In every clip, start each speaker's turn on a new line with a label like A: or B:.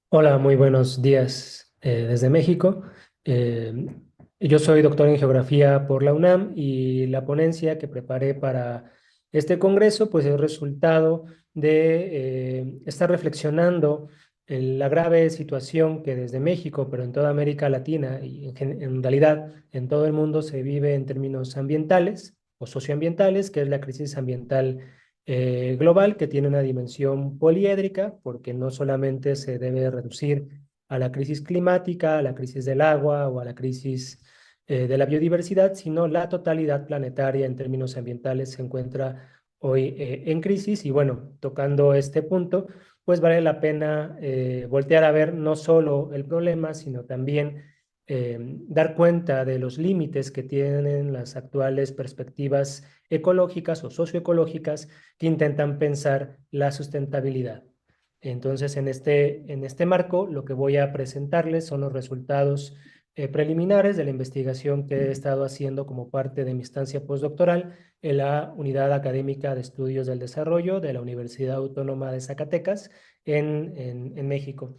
A: Hola, muy buenos días desde México. Eh, yo soy doctor en geografía por la UNAM y la ponencia que preparé para este congreso pues es resultado de estar reflexionando en la grave situación que desde México, pero en toda América Latina y en realidad en todo el mundo se vive en términos ambientales o socioambientales, que es la crisis ambiental global, que tiene una dimensión poliédrica, porque no solamente se debe reducir a la crisis climática, a la crisis del agua o a la crisis de la biodiversidad, sino la totalidad planetaria en términos ambientales se encuentra hoy en crisis. Y bueno, tocando este punto, pues vale la pena voltear a ver no solo el problema, sino también dar cuenta de los límites que tienen las actuales perspectivas ecológicas o socioecológicas que intentan pensar la sustentabilidad. Entonces, en este marco, lo que voy a presentarles son los resultados preliminares de la investigación que he estado haciendo como parte de mi estancia postdoctoral en la Unidad Académica de Estudios del Desarrollo de la Universidad Autónoma de Zacatecas en México.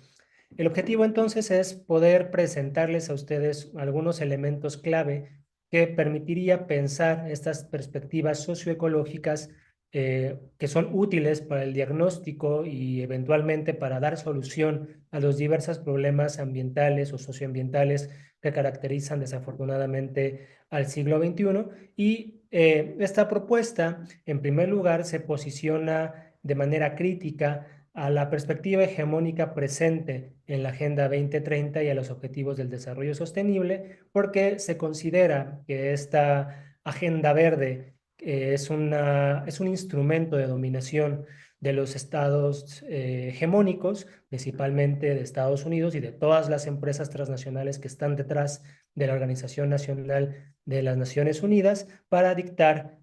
A: El objetivo entonces es poder presentarles a ustedes algunos elementos clave que permitiría pensar estas perspectivas socioecológicas que son útiles para el diagnóstico y eventualmente para dar solución a los diversos problemas ambientales o socioambientales que caracterizan desafortunadamente al siglo XXI. Y esta propuesta, en primer lugar, se posiciona de manera crítica a la perspectiva hegemónica presente en la Agenda 2030 y a los Objetivos del Desarrollo Sostenible, porque se considera que esta Agenda Verde es un instrumento de dominación de los estados hegemónicos, principalmente de Estados Unidos y de todas las empresas transnacionales que están detrás de la Organización Nacional de las Naciones Unidas, para dictar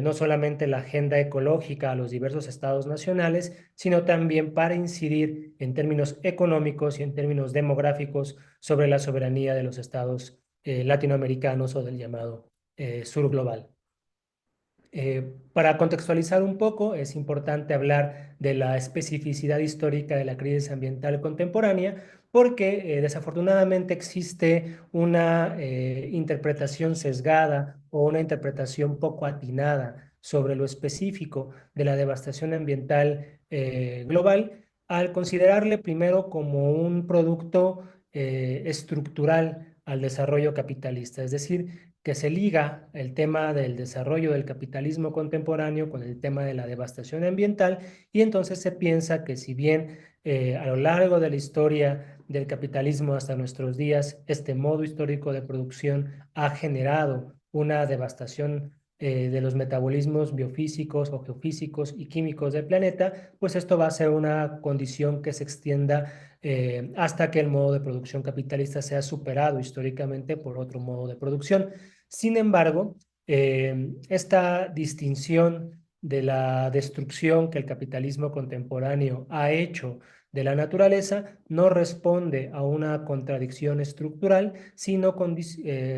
A: no solamente la agenda ecológica a los diversos estados nacionales, sino también para incidir en términos económicos y en términos demográficos sobre la soberanía de los estados latinoamericanos o del llamado sur global. Para contextualizar un poco, es importante hablar de la especificidad histórica de la crisis ambiental contemporánea, porque desafortunadamente existe una interpretación sesgada o una interpretación poco atinada sobre lo específico de la devastación ambiental global, al considerarle primero como un producto estructural al desarrollo capitalista, es decir, que se liga el tema del desarrollo del capitalismo contemporáneo con el tema de la devastación ambiental, y entonces se piensa que si bien a lo largo de la historia del capitalismo hasta nuestros días, este modo histórico de producción ha generado una devastación de los metabolismos biofísicos o geofísicos y químicos del planeta, pues esto va a ser una condición que se extienda hasta que el modo de producción capitalista sea superado históricamente por otro modo de producción. Sin embargo, esta distinción de la destrucción que el capitalismo contemporáneo ha hecho de la naturaleza no responde a una contradicción estructural, sino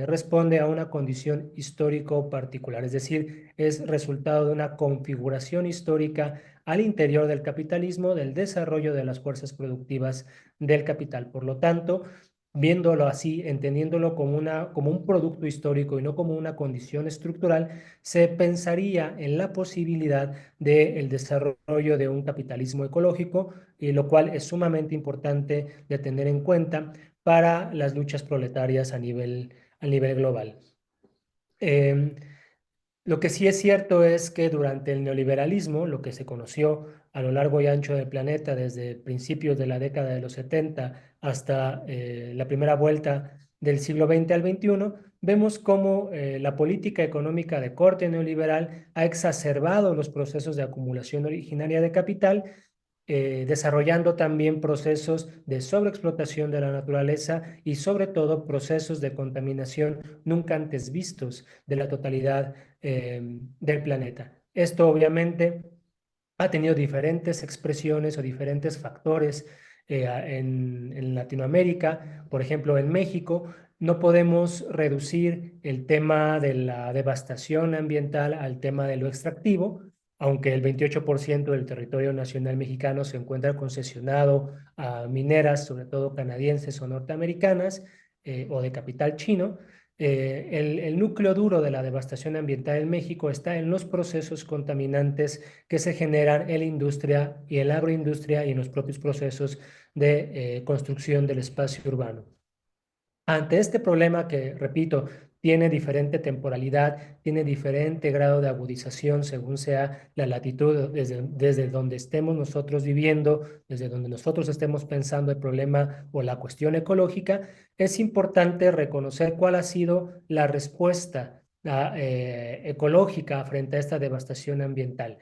A: responde a una condición histórico particular, es decir, es resultado de una configuración histórica al interior del capitalismo, del desarrollo de las fuerzas productivas del capital. Por lo tanto, viéndolo así, entendiéndolo como un producto histórico y no como una condición estructural, se pensaría en la posibilidad del desarrollo de un capitalismo ecológico, y lo cual es sumamente importante de tener en cuenta para las luchas proletarias a nivel global. Eh, lo que sí es cierto es que durante el neoliberalismo, lo que se conoció a lo largo y ancho del planeta desde principios de la década de los 70 hasta la primera vuelta del siglo XX al XXI, vemos cómo la política económica de corte neoliberal ha exacerbado los procesos de acumulación originaria de capital, desarrollando también procesos de sobreexplotación de la naturaleza y sobre todo procesos de contaminación nunca antes vistos de la totalidad del planeta. Esto obviamente ha tenido diferentes expresiones o diferentes factores en Latinoamérica. Por ejemplo, en México no podemos reducir el tema de la devastación ambiental al tema de lo extractivo, aunque el 28% del territorio nacional mexicano se encuentra concesionado a mineras, sobre todo canadienses o norteamericanas, o de capital chino. El núcleo duro de la devastación ambiental en México está en los procesos contaminantes que se generan en la industria y en la agroindustria y en los propios procesos de construcción del espacio urbano. Ante este problema que, repito, tiene diferente temporalidad, tiene diferente grado de agudización según sea la latitud desde donde estemos nosotros viviendo, desde donde nosotros estemos pensando el problema o la cuestión ecológica, es importante reconocer cuál ha sido la respuesta ecológica frente a esta devastación ambiental.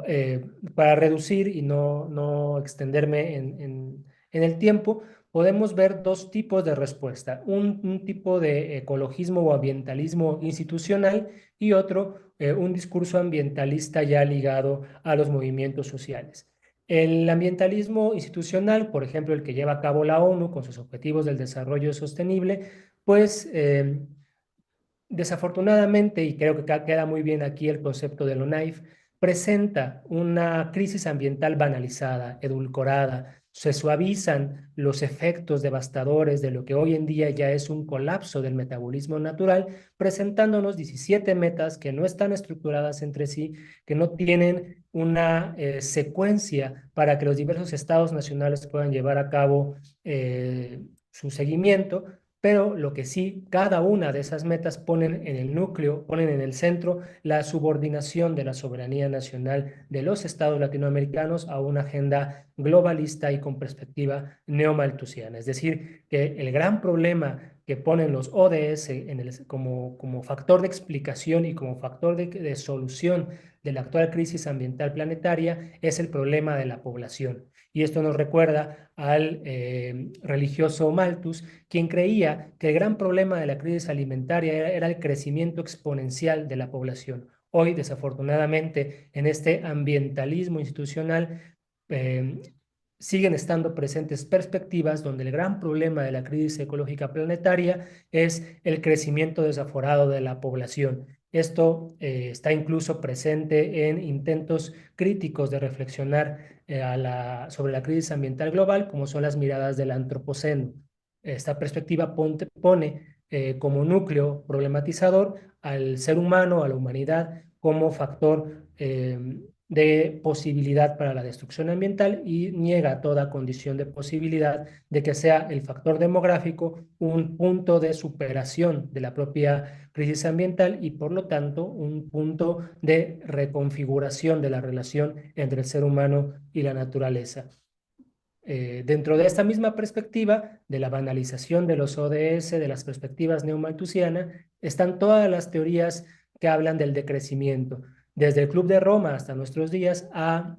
A: Eh, para reducir y no extenderme en el tiempo, podemos ver dos tipos de respuesta, un tipo de ecologismo o ambientalismo institucional y otro, un discurso ambientalista ya ligado a los movimientos sociales. El ambientalismo institucional, por ejemplo, el que lleva a cabo la ONU con sus objetivos del desarrollo sostenible, pues desafortunadamente, y creo que queda muy bien aquí el concepto de lo naif, presenta una crisis ambiental banalizada, edulcorada, se suavizan los efectos devastadores de lo que hoy en día ya es un colapso del metabolismo natural, presentándonos 17 metas que no están estructuradas entre sí, que no tienen una secuencia para que los diversos estados nacionales puedan llevar a cabo su seguimiento, pero lo que sí, cada una de esas metas ponen en el núcleo, ponen en el centro la subordinación de la soberanía nacional de los estados latinoamericanos a una agenda globalista y con perspectiva neomalthusiana. Es decir, que el gran problema que ponen los ODS como factor de explicación y como factor de solución de la actual crisis ambiental planetaria es el problema de la población. Y esto nos recuerda al religioso Malthus, quien creía que el gran problema de la crisis alimentaria era el crecimiento exponencial de la población. Hoy, desafortunadamente, en este ambientalismo institucional, eh, siguen estando presentes perspectivas donde el gran problema de la crisis ecológica planetaria es el crecimiento desaforado de la población. Esto está incluso presente en intentos críticos de reflexionar sobre la crisis ambiental global, como son las miradas del antropoceno. Esta perspectiva pone como núcleo problematizador al ser humano, a la humanidad, como factor de posibilidad para la destrucción ambiental y niega toda condición de posibilidad de que sea el factor demográfico un punto de superación de la propia crisis ambiental y por lo tanto un punto de reconfiguración de la relación entre el ser humano y la naturaleza. Dentro de esta misma perspectiva de la banalización de los ODS, de las perspectivas neomalthusianas, están todas las teorías que hablan del decrecimiento. Desde el Club de Roma hasta nuestros días ha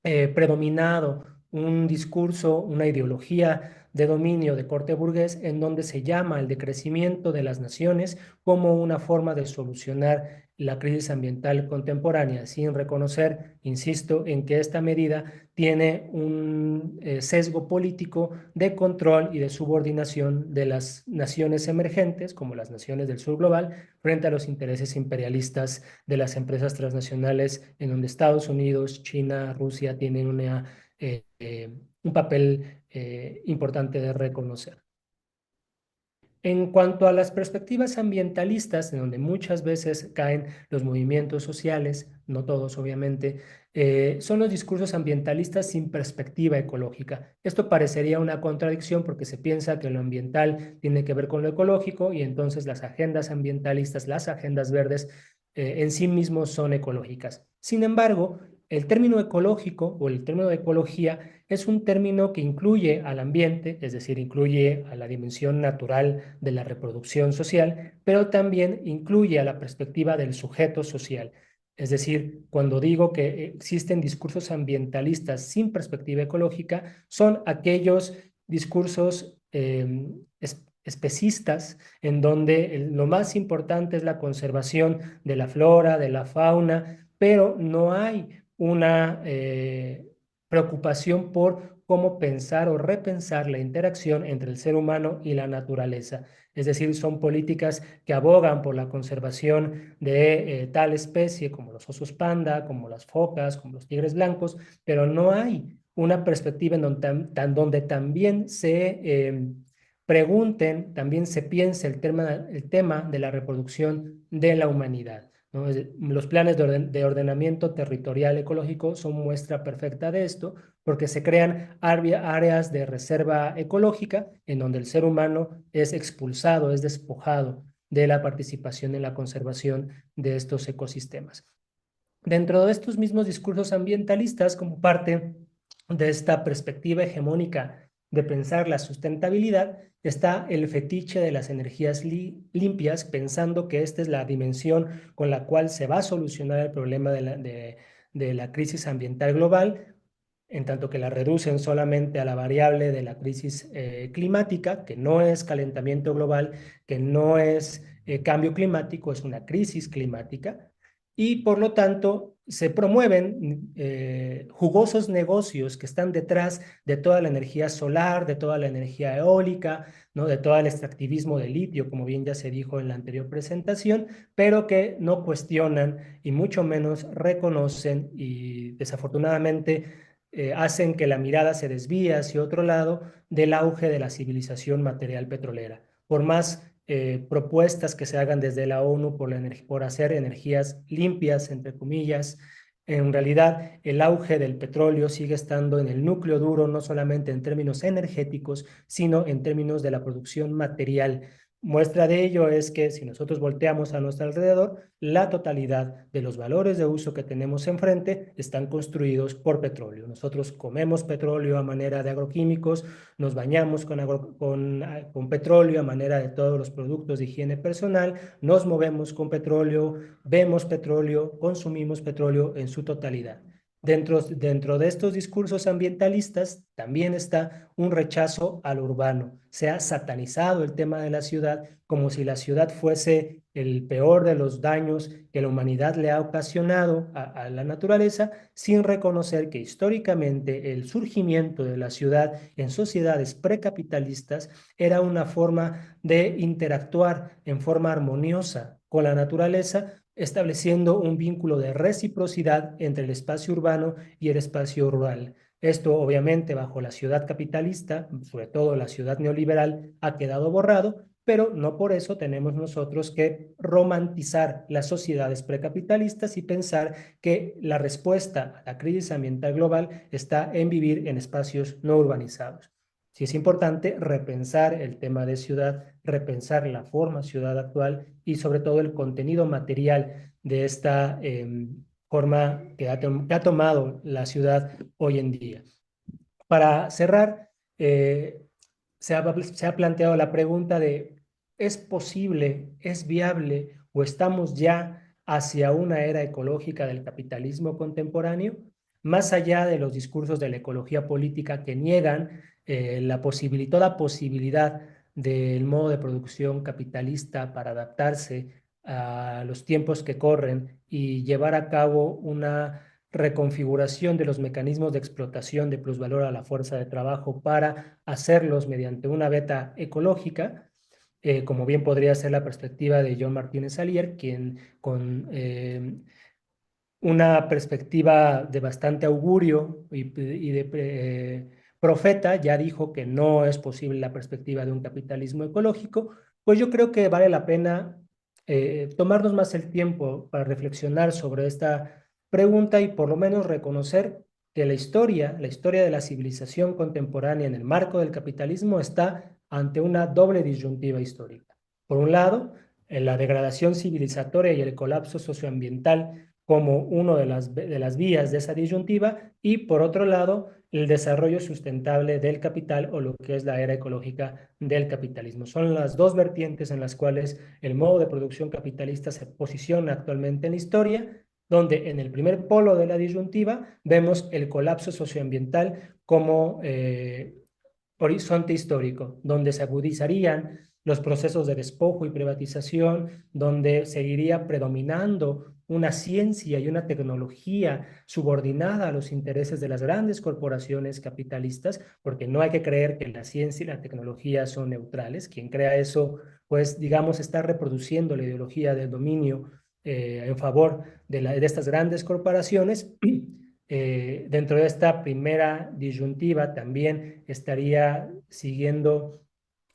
A: predominado un discurso, una ideología de dominio de corte burgués en donde se llama el decrecimiento de las naciones como una forma de solucionar la crisis ambiental contemporánea, sin reconocer, insisto, en que esta medida tiene un sesgo político de control y de subordinación de las naciones emergentes, como las naciones del sur global, frente a los intereses imperialistas de las empresas transnacionales, en donde Estados Unidos, China, Rusia tienen un papel importante de reconocer. En cuanto a las perspectivas ambientalistas, en donde muchas veces caen los movimientos sociales, no todos obviamente, son los discursos ambientalistas sin perspectiva ecológica. Esto parecería una contradicción porque se piensa que lo ambiental tiene que ver con lo ecológico y entonces las agendas ambientalistas, las agendas verdes, en sí mismos son ecológicas. Sin embargo, el término ecológico o el término de ecología es un término que incluye al ambiente, es decir, incluye a la dimensión natural de la reproducción social, pero también incluye a la perspectiva del sujeto social. Es decir, cuando digo que existen discursos ambientalistas sin perspectiva ecológica, son aquellos discursos especistas en donde lo más importante es la conservación de la flora, de la fauna, pero no hay una preocupación por cómo pensar o repensar la interacción entre el ser humano y la naturaleza. Es decir, son políticas que abogan por la conservación de tal especie como los osos panda, como las focas, como los tigres blancos, pero no hay una perspectiva en donde también se pregunten, también se piense el tema de la reproducción de la humanidad, ¿no? Los planes de ordenamiento territorial ecológico son muestra perfecta de esto, porque se crean áreas de reserva ecológica en donde el ser humano es expulsado, es despojado de la participación en la conservación de estos ecosistemas. Dentro de estos mismos discursos ambientalistas, como parte de esta perspectiva hegemónica de pensar la sustentabilidad, está el fetiche de las energías limpias, pensando que esta es la dimensión con la cual se va a solucionar el problema de la crisis ambiental global, en tanto que la reducen solamente a la variable de la crisis climática, que no es calentamiento global, que no es cambio climático, es una crisis climática, y por lo tanto se promueven jugosos negocios que están detrás de toda la energía solar, de toda la energía eólica, ¿no? De todo el extractivismo de litio, como bien ya se dijo en la anterior presentación, pero que no cuestionan y mucho menos reconocen y desafortunadamente hacen que la mirada se desvíe hacia otro lado del auge de la civilización material petrolera. Por más propuestas que se hagan desde la ONU por hacer energías limpias, entre comillas, en realidad el auge del petróleo sigue estando en el núcleo duro, no solamente en términos energéticos, sino en términos de la producción material. Muestra de ello es que si nosotros volteamos a nuestro alrededor, la totalidad de los valores de uso que tenemos enfrente están construidos por petróleo. Nosotros comemos petróleo a manera de agroquímicos, nos bañamos con petróleo a manera de todos los productos de higiene personal, nos movemos con petróleo, vemos petróleo, consumimos petróleo en su totalidad. Dentro de estos discursos ambientalistas también está un rechazo al urbano. Se ha satanizado el tema de la ciudad como si la ciudad fuese el peor de los daños que la humanidad le ha ocasionado a la naturaleza, sin reconocer que históricamente el surgimiento de la ciudad en sociedades precapitalistas era una forma de interactuar en forma armoniosa con la naturaleza, estableciendo un vínculo de reciprocidad entre el espacio urbano y el espacio rural. Esto, obviamente, bajo la ciudad capitalista, sobre todo la ciudad neoliberal, ha quedado borrado, pero no por eso tenemos nosotros que romantizar las sociedades precapitalistas y pensar que la respuesta a la crisis ambiental global está en vivir en espacios no urbanizados. Sí es importante repensar el tema de ciudad, repensar la forma ciudad actual y sobre todo el contenido material de esta forma que ha tomado la ciudad hoy en día. Para cerrar, se ha planteado la pregunta de, ¿es posible, es viable o estamos ya hacia una era ecológica del capitalismo contemporáneo? Más allá de los discursos de la ecología política que niegan toda posibilidad del modo de producción capitalista para adaptarse a los tiempos que corren y llevar a cabo una reconfiguración de los mecanismos de explotación de plusvalor a la fuerza de trabajo para hacerlos mediante una beta ecológica, como bien podría ser la perspectiva de John Martínez Alier, quien con una perspectiva de bastante augurio y de profeta ya dijo que no es posible la perspectiva de un capitalismo ecológico, pues yo creo que vale la pena tomarnos más el tiempo para reflexionar sobre esta pregunta y por lo menos reconocer que la historia de la civilización contemporánea en el marco del capitalismo está ante una doble disyuntiva histórica. Por un lado, en la degradación civilizatoria y el colapso socioambiental como una de las vías de esa disyuntiva y por otro lado el desarrollo sustentable del capital o lo que es la era ecológica del capitalismo. Son las dos vertientes en las cuales el modo de producción capitalista se posiciona actualmente en la historia, donde en el primer polo de la disyuntiva vemos el colapso socioambiental como horizonte histórico, donde se agudizarían los procesos de despojo y privatización, donde seguiría predominando una ciencia y una tecnología subordinada a los intereses de las grandes corporaciones capitalistas, porque no hay que creer que la ciencia y la tecnología son neutrales. Quien crea eso, pues, digamos, está reproduciendo la ideología del dominio en favor de estas grandes corporaciones. Dentro de esta primera disyuntiva también estaría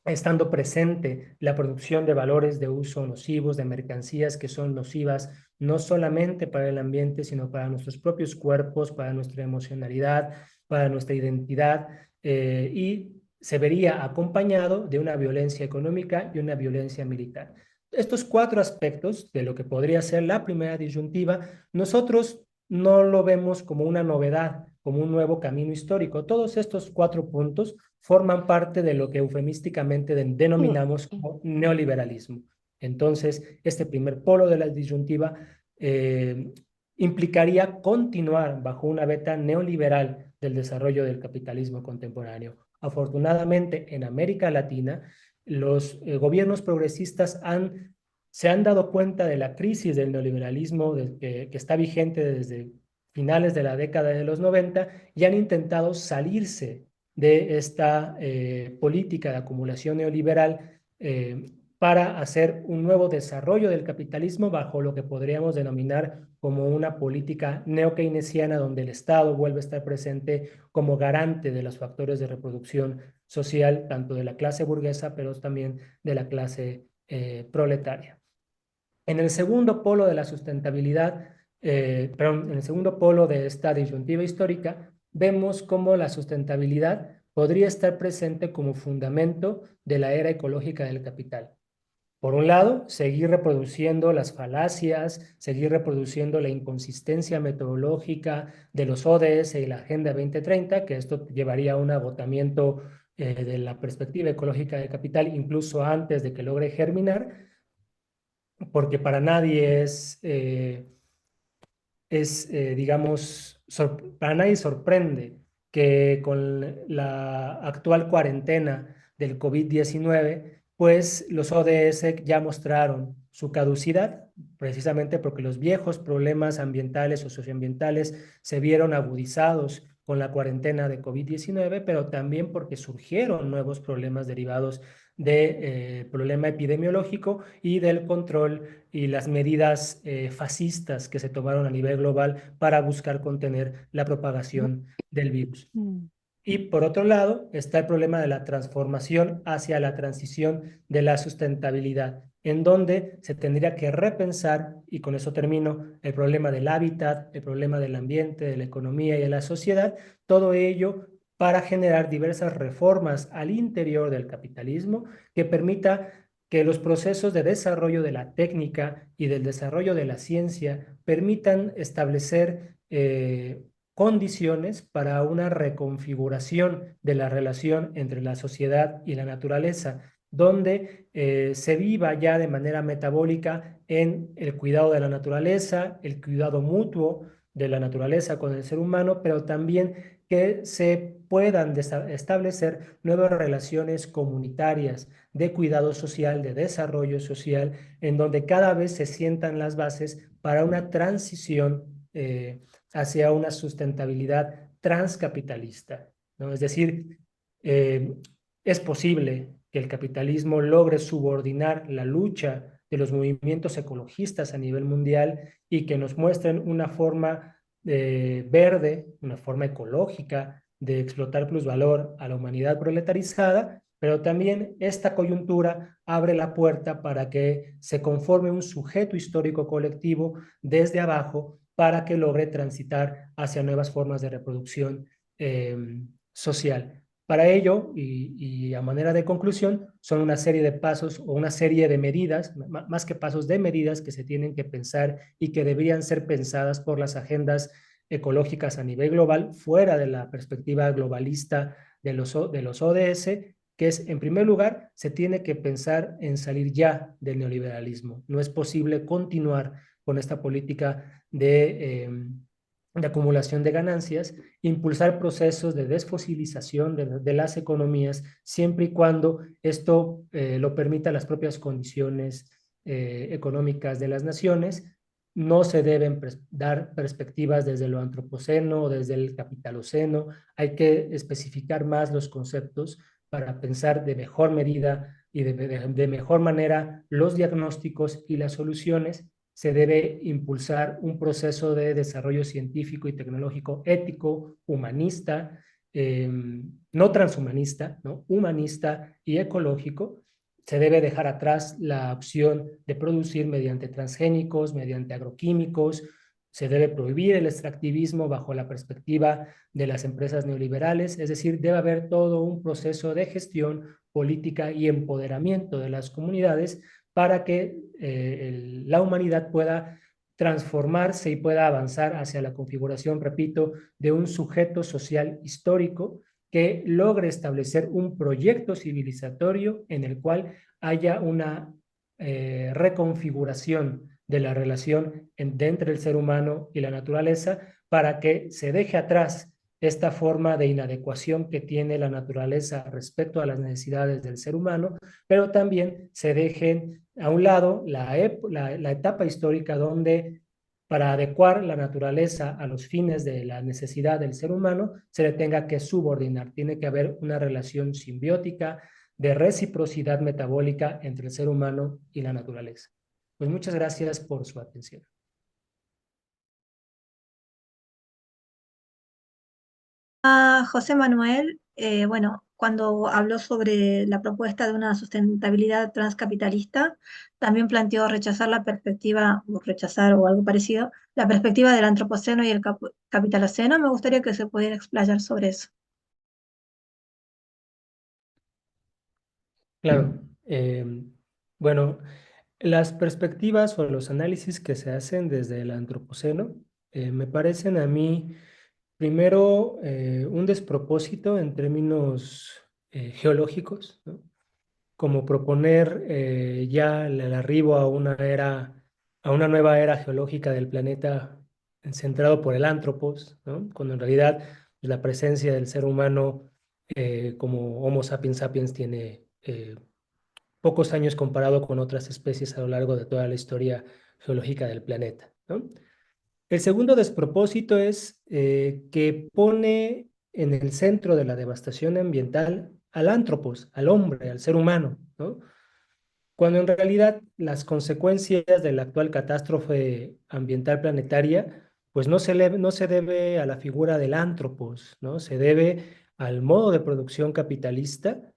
A: estando presente la producción de valores de uso nocivos, de mercancías que son nocivas no solamente para el ambiente, sino para nuestros propios cuerpos, para nuestra emocionalidad, para nuestra identidad, y se vería acompañado de una violencia económica y una violencia militar. Estos cuatro aspectos de lo que podría ser la primera disyuntiva, nosotros no lo vemos como una novedad, como un nuevo camino histórico. Todos estos cuatro puntos forman parte de lo que eufemísticamente denominamos como neoliberalismo. Entonces, este primer polo de la disyuntiva eh, implicaría continuar bajo una beta neoliberal del desarrollo del capitalismo contemporáneo. Afortunadamente, en América Latina, los gobiernos progresistas se han dado cuenta de la crisis del neoliberalismo que está vigente desde finales de la década de los 90 y han intentado salirse de esta política de acumulación neoliberal para hacer un nuevo desarrollo del capitalismo bajo lo que podríamos denominar como una política neo-keynesiana, donde el Estado vuelve a estar presente como garante de los factores de reproducción social, tanto de la clase burguesa, pero también de la clase proletaria. En el segundo polo de la sustentabilidad, perdón, en el segundo polo de esta disyuntiva histórica, vemos cómo la sustentabilidad podría estar presente como fundamento de la era ecológica del capital. Por un lado, seguir reproduciendo las falacias, seguir reproduciendo la inconsistencia metodológica de los ODS y la Agenda 2030, que esto llevaría a un agotamiento de la perspectiva ecológica del capital incluso antes de que logre germinar, porque para nadie digamos, para nadie sorprende que con la actual cuarentena del COVID-19, pues los ODS ya mostraron su caducidad, precisamente porque los viejos problemas ambientales o socioambientales se vieron agudizados con la cuarentena de COVID-19, pero también porque surgieron nuevos problemas derivados del problema epidemiológico y del control y las medidas fascistas que se tomaron a nivel global para buscar contener la propagación del virus. Y por otro lado está el problema de la transformación hacia la transición de la sustentabilidad, en donde se tendría que repensar, y con eso termino, el problema del hábitat, el problema del ambiente, de la economía y de la sociedad, todo ello para generar diversas reformas al interior del capitalismo que permita que los procesos de desarrollo de la técnica y del desarrollo de la ciencia permitan establecer condiciones para una reconfiguración de la relación entre la sociedad y la naturaleza, donde se viva ya de manera metabólica en el cuidado de la naturaleza, el cuidado mutuo de la naturaleza con el ser humano, pero también que se puedan establecer nuevas relaciones comunitarias de cuidado social, de desarrollo social, en donde cada vez se sientan las bases para una transición hacia una sustentabilidad transcapitalista, ¿no? Es decir, eh, es posible que el capitalismo logre subordinar la lucha de los movimientos ecologistas a nivel mundial y que nos muestren una forma verde, una forma ecológica de explotar plusvalor a la humanidad proletarizada, pero también esta coyuntura abre la puerta para que se conforme un sujeto histórico colectivo desde abajo para que logre transitar hacia nuevas formas de reproducción social. Para ello, y a manera de conclusión, son una serie de pasos o una serie de medidas, más que pasos de medidas que se tienen que pensar y que deberían ser pensadas por las agendas ecológicas a nivel global, fuera de la perspectiva globalista de los ODS, que es, en primer lugar, se tiene que pensar en salir ya del neoliberalismo. No es posible continuar con esta política de acumulación de ganancias, impulsar procesos de desfosilización de las economías, siempre y cuando esto lo permita las propias condiciones económicas de las naciones, no se deben dar perspectivas desde lo antropoceno o desde el capitaloceno. Hay que especificar más los conceptos para pensar de mejor medida y de mejor manera los diagnósticos y las soluciones. Se debe impulsar un proceso de desarrollo científico y tecnológico ético, humanista, no transhumanista, ¿no? Humanista y ecológico. Se debe dejar atrás la opción de producir mediante transgénicos, mediante agroquímicos. Se debe prohibir el extractivismo bajo la perspectiva de las empresas neoliberales. Es decir, debe haber todo un proceso de gestión política y empoderamiento de las comunidades para que la humanidad pueda transformarse y pueda avanzar hacia la configuración, repito, de un sujeto social histórico que logre establecer un proyecto civilizatorio en el cual haya una reconfiguración de la relación entre el ser humano y la naturaleza para que se deje atrás esta forma de inadecuación que tiene la naturaleza respecto a las necesidades del ser humano, pero también se dejen a un lado la etapa histórica donde para adecuar la naturaleza a los fines de la necesidad del ser humano, se le tenga que subordinar. Tiene que haber una relación simbiótica de reciprocidad metabólica entre el ser humano y la naturaleza. Pues muchas gracias por su atención.
B: José Manuel, bueno, cuando habló sobre la propuesta de una sustentabilidad transcapitalista, también planteó rechazar la perspectiva, o rechazar o algo parecido, la perspectiva del antropoceno y el capitaloceno. Me gustaría que se pudiera explayar sobre eso.
A: Claro. Bueno, las perspectivas o los análisis que se hacen desde el antropoceno me parecen a mí, primero, un despropósito en términos geológicos, ¿no? Como proponer ya el arribo a una era, a una nueva era geológica del planeta centrado por el antropos, ¿no? Cuando en realidad pues, la presencia del ser humano como Homo sapiens sapiens tiene pocos años comparado con otras especies a lo largo de toda la historia geológica del planeta, ¿no? El segundo despropósito es que pone en el centro de la devastación ambiental al antropos, al hombre, al ser humano, ¿no? Cuando en realidad las consecuencias de la actual catástrofe ambiental planetaria, pues no se debe a la figura del antropos, ¿no? Se debe al modo de producción capitalista,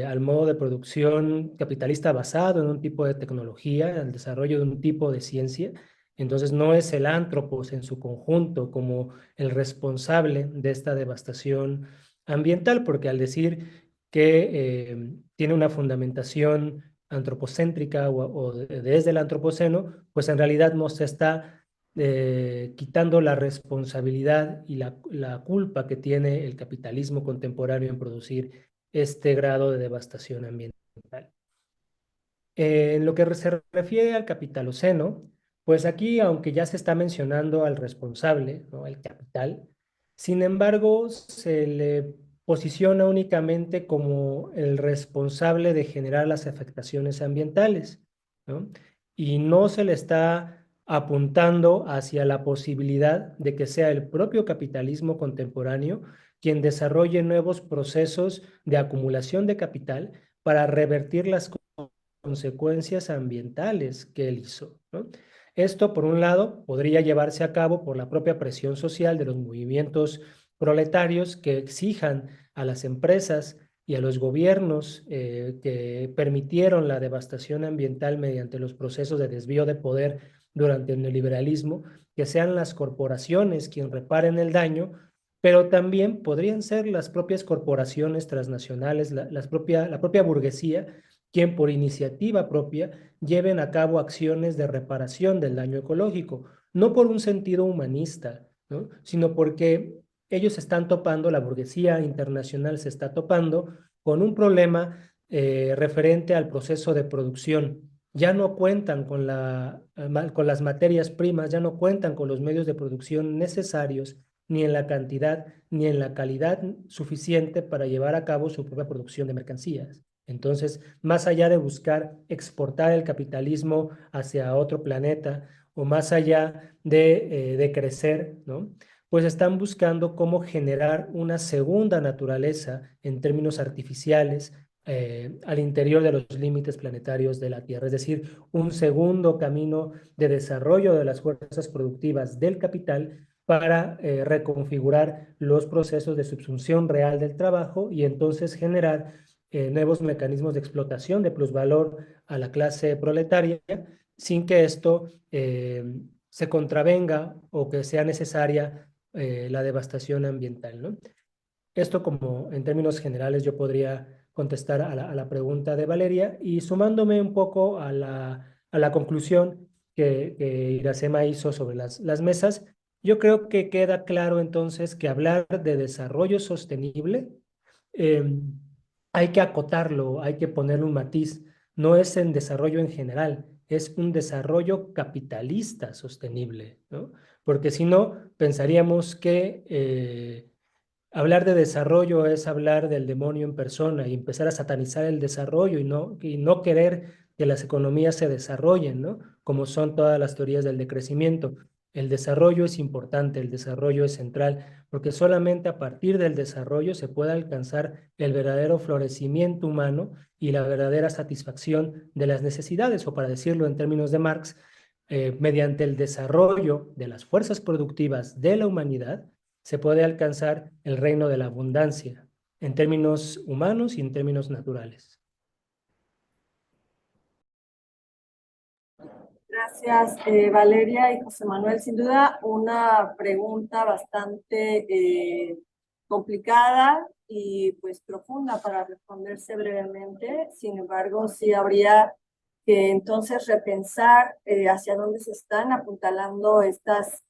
A: al modo de producción capitalista basado en un tipo de tecnología, al desarrollo de un tipo de ciencia. Entonces no es el antropos en su conjunto como el responsable de esta devastación ambiental, porque al decir que tiene una fundamentación antropocéntrica o desde el antropoceno, pues en realidad nos está quitando la responsabilidad y la culpa que tiene el capitalismo contemporáneo en producir este grado de devastación ambiental. En lo que se refiere al capitaloceno, pues aquí, aunque ya se está mencionando al responsable, ¿no? El capital, sin embargo, se le posiciona únicamente como el responsable de generar las afectaciones ambientales, ¿no? Y no se le está apuntando hacia la posibilidad de que sea el propio capitalismo contemporáneo quien desarrolle nuevos procesos de acumulación de capital para revertir las consecuencias ambientales que él hizo, ¿no? Esto, por un lado, podría llevarse a cabo por la propia presión social de los movimientos proletarios que exijan a las empresas y a los gobiernos que permitieron la devastación ambiental mediante los procesos de desvío de poder durante el neoliberalismo, que sean las corporaciones quienes reparen el daño, pero también podrían ser las propias corporaciones transnacionales, la propia burguesía, quien por iniciativa propia lleven a cabo acciones de reparación del daño ecológico, no por un sentido humanista, ¿no? Sino porque ellos están topando, la burguesía internacional se está topando con un problema referente al proceso de producción. Ya no cuentan con las materias primas, ya no cuentan con los medios de producción necesarios, ni en la cantidad ni en la calidad suficiente para llevar a cabo su propia producción de mercancías. Entonces, más allá de buscar exportar el capitalismo hacia otro planeta o más allá de crecer, ¿no? Pues están buscando cómo generar una segunda naturaleza en términos artificiales al interior de los límites planetarios de la Tierra, es decir, un segundo camino de desarrollo de las fuerzas productivas del capital para reconfigurar los procesos de subsunción real del trabajo y entonces generar nuevos mecanismos de explotación de plusvalor a la clase proletaria sin que esto se contravenga o que sea necesaria la devastación ambiental, ¿no? Esto como en términos generales yo podría contestar a la pregunta de Valeria y sumándome un poco a la conclusión que Iracema hizo sobre las mesas, yo creo que queda claro entonces que hablar de desarrollo sostenible eh, hay que acotarlo, hay que ponerle un matiz. No es en desarrollo en general, es un desarrollo capitalista sostenible, ¿no? Porque si no, pensaríamos que hablar de desarrollo es hablar del demonio en persona y empezar a satanizar el desarrollo y no querer que las economías se desarrollen, ¿no? Como son todas las teorías del decrecimiento. El desarrollo es importante, el desarrollo es central, porque solamente a partir del desarrollo se puede alcanzar el verdadero florecimiento humano y la verdadera satisfacción de las necesidades, o para decirlo en términos de Marx, mediante el desarrollo de las fuerzas productivas de la humanidad, se puede alcanzar el reino de la abundancia en términos humanos y en términos naturales.
C: Gracias, Valeria y José Manuel. Sin duda, una pregunta bastante complicada y pues profunda para responderse brevemente. Sin embargo, sí habría que entonces repensar hacia dónde se están apuntalando estas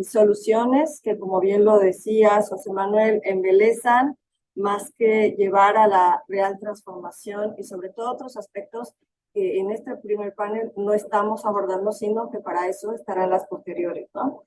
C: soluciones que, como bien lo decías, José Manuel, embelezan más que llevar a la real transformación y sobre todo otros aspectos que en este primer panel no estamos abordando, sino que para eso estarán las posteriores, ¿no?